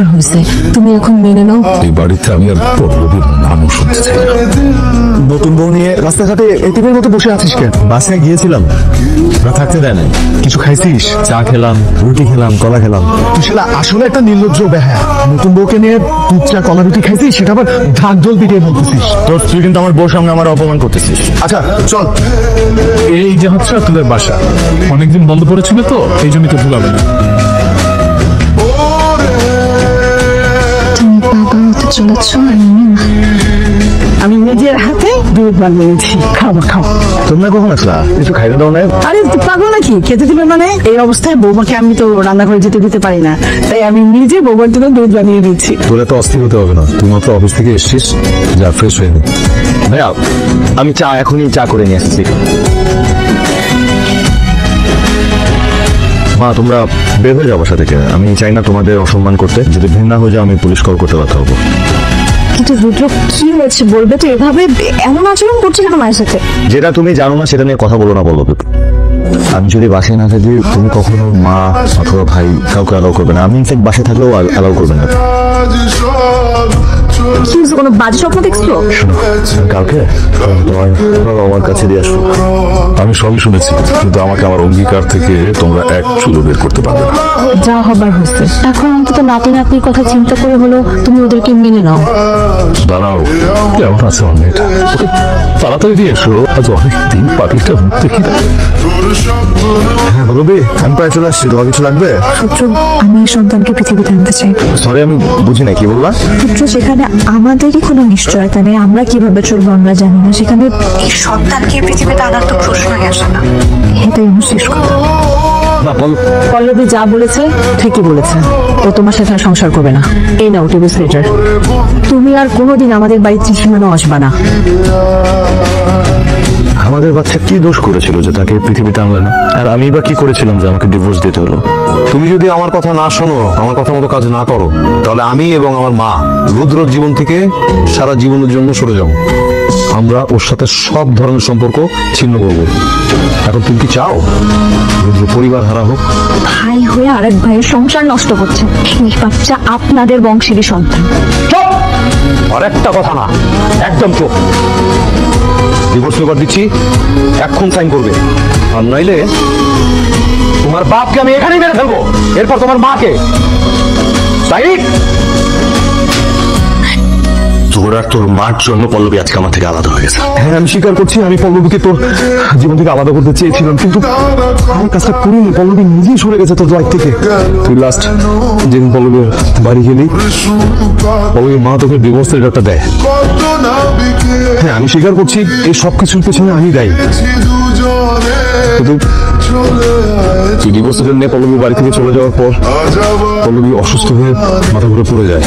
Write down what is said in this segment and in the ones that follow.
হবার হয়েছে, তুমি এখন মেনে নাও। এই বাড়িতে আমি আর পল্লবীর নামও শুনতে চাই না। নতুন বউ নিয়ে রাস্তাঘাটে এতিমের মতো বসে আছিস কেন? বাসায় গিয়েছিলাম, ওরা থাকতে দেয় না। কিছু খাইছিস? চা খেলাম, রুটি খেলাম, কলা খেলাম। তুই সেটা আসলে একটা নির্লজ্জ বেহায়া। নতুন বউকে নিয়ে দুধ চা কলা রুটি খাইছিস, সেটা আবার ঢাক ঢোল পিটিয়ে বলতেছিস। তোর তুই কিন্তু আমার বউর সামনে আমার অপমান করতেছিস। আচ্ছা চল। এই যে হচ্ছে তোদের বাসা, অনেকদিন বন্ধ পড়েছিল তো, এই জন্যই তো ভুলাবে না। তুমি বাবা হতে চলেছ আর আমি নিজের হাতে দুধ বানিয়েছি, খাবো খাও। তোমরা কখন আসলা? কিছু খাইতে দাও না? আরে পাগল নাকি, খেতে দিবে মানে? এই অবস্থায় বৌমাকে আমি তো রান্না করে যেতে দিতে পারি না, তাই আমি নিজে বৌমার জন্য দুধ বানিয়ে দিচ্ছি। তোর এত অস্থির হতে হবে না, তুই মাত্র অফিস থেকে এসছিস, যা ফ্রেশ হয়ে নি। ভাইয়া আমি চা এখনই চা করে নিয়ে আসছি। মা তোমরা বের হয়ে যাও বাসা থেকে, আমি চাই না তোমাদের অসম্মান করতে। যদি ভিন্ন হয়ে যাও আমি পুলিশ কল করতে বাধ্য হবো। কিন্তু রুদ্র কি হয়েছে বলবে তো? এভাবে এমন আচরণ করছে কেন মায়ের সাথে? যেটা তুমি জানো না সেটা নিয়ে কথা বলো না বলো। আমি যদি বাসায় না থাকি তুমি কখনো মা অথবা ভাই কাউকে অ্যালাউ করবে না। আমি ইনফ্যাক্ট বাসায় থাকলেও অ্যালাউ করবে না। কি হয়েছে, কোনো বাজে স্বপ্ন দেখছো? কালকে তোমার আমার কাছে দিয়ে আসবো। আমি সবই শুনেছি, কিন্তু আমাকে আমার অঙ্গীকার থেকে তোমরা এক চুলো বের করতে পারবে না। যা হবার হয়েছে, এখন অন্তত নাতি নাতনির কথা চিন্তা করে হলো তুমি ওদেরকে মেনে নাও। দাঁড়াও, কেমন আছে আমার মেয়েটা? ওকে তাড়াতাড়ি দিয়ে এসো, আজ অনেকদিন পাখিটা মুখ দেখি না। হ্যাঁ বলবি, আমি প্রায় চলে আসছি। তোমার কিছু লাগবে? পুত্র, আমি এই সন্তানকে পৃথিবীতে আনতে চাই। সরি আমি বুঝি না, কি বললা? পুত্র, সেখানে আমাদেরই কোনো নিশ্চয়তা নেই, আমরা কিভাবে চলবো আমরা জানি না, সেখানে এই সন্তানকে পৃথিবীতে আনার তো প্রশ্নই আসে না। এটাই আমার শেষ কথা। পল্লবী যা বলেছে ঠিকই বলেছে, ও তোমার সাথে আর সংসার করবে না। এই নাও ডিভোর্স লেটার। তুমি আর কোনোদিন আমাদের বাড়িতে সীমানা আসবা না। আমাদের বাচ্চা কি দোষ করেছিল যে তাকে পৃথিবীতে আনলে না? আর আমি বা কি করেছিলাম যে আমাকে ডিভোর্স দিতে হলো? তুমি যদি আমার কথা না শোনো, আমার কথা মতো কাজ না করো, তাহলে আমি এবং আমার মা রুদ্রর জীবন থেকে সারা জীবনের জন্য সরে যাব। আমরা ওর সাথে সব ধরনের সম্পর্ক ছিন্ন করব। এখন তুমি কি চাও রুদ্র পরিবার হারা হোক? ভাই হয়ে আরেক ভাইয়ের সংসার নষ্ট করছে। এই বাচ্চা আপনাদের বংশেরই সন্তান। চুপ! আর একটা কথা না, একদম চুপ। ডিভোর্স পেপার দিচ্ছি, এখন সাইন করবে, আর নইলে তোমার বাপকে আমি এখানেই মেরে ফেলবো, এরপর তোমার মাকে। সাইড! তোর আর তোর মার জন্য পল্লবী আজকে আমার থেকে আলাদা হয়ে গেছে। হ্যাঁ আমি স্বীকার করছি, আমি পল্লবীকে তোর জীবন থেকে আলাদা করতে চেয়েছিলাম, কিন্তু আমার কাজটা করিনি। পল্লবী নিজেই সরে গেছে তোর লাইফ থেকে। তুই লাস্ট যেদিন পল্লবীর বাড়ি গেলি, পল্লবীর মা তোকে ডিভোর্স লেটারটা দেয়। হ্যাঁ আমি স্বীকার করছি, এই সব কিছুর পেছনে আমি দায়ী। কিন্তু তুই ডিভোর্স লেটার নিয়ে পল্লবীর বাড়ি থেকে চলে যাওয়ার পর পল্লবী অসুস্থ হয়ে মাথা ঘুরে পড়ে যায়।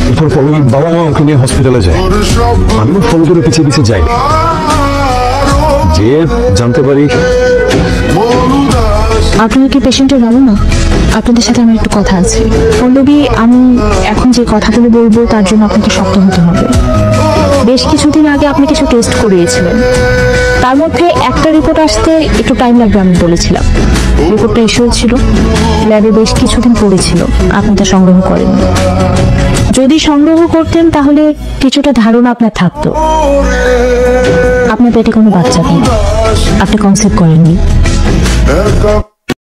এরপর পল্লবীর বাবা মা ওকে নিয়ে হসপিটালে যায়। আমিও ফলো করে পিছিয়ে পিছিয়ে যাই, যে জানতে পারি। আপনারা কি পেশেন্টে যাবো না? আপনাদের সাথে আমার একটু কথা আছে। পল্লবী, আমি এখন যে কথাগুলো বলবো তার জন্য আপনাকে শক্ত হতে হবে। বেশ কিছুদিন আগে আপনি কিছু টেস্ট করিয়েছিলেন, তার মধ্যে একটা রিপোর্ট আসতে একটু টাইম লাগবে আমি বলেছিলাম। রিপোর্টটা ইস্যু হয়েছিল, ল্যাবে বেশ কিছুদিন পড়েছিল, আপনি তা সংগ্রহ করেননি। যদি সংগ্রহ করতেন তাহলে কিছুটা ধারণা আপনার থাকতো। আপনার পেটে কোনো বাচ্চা নেই, আপনি কনসেপ্ট করেননি।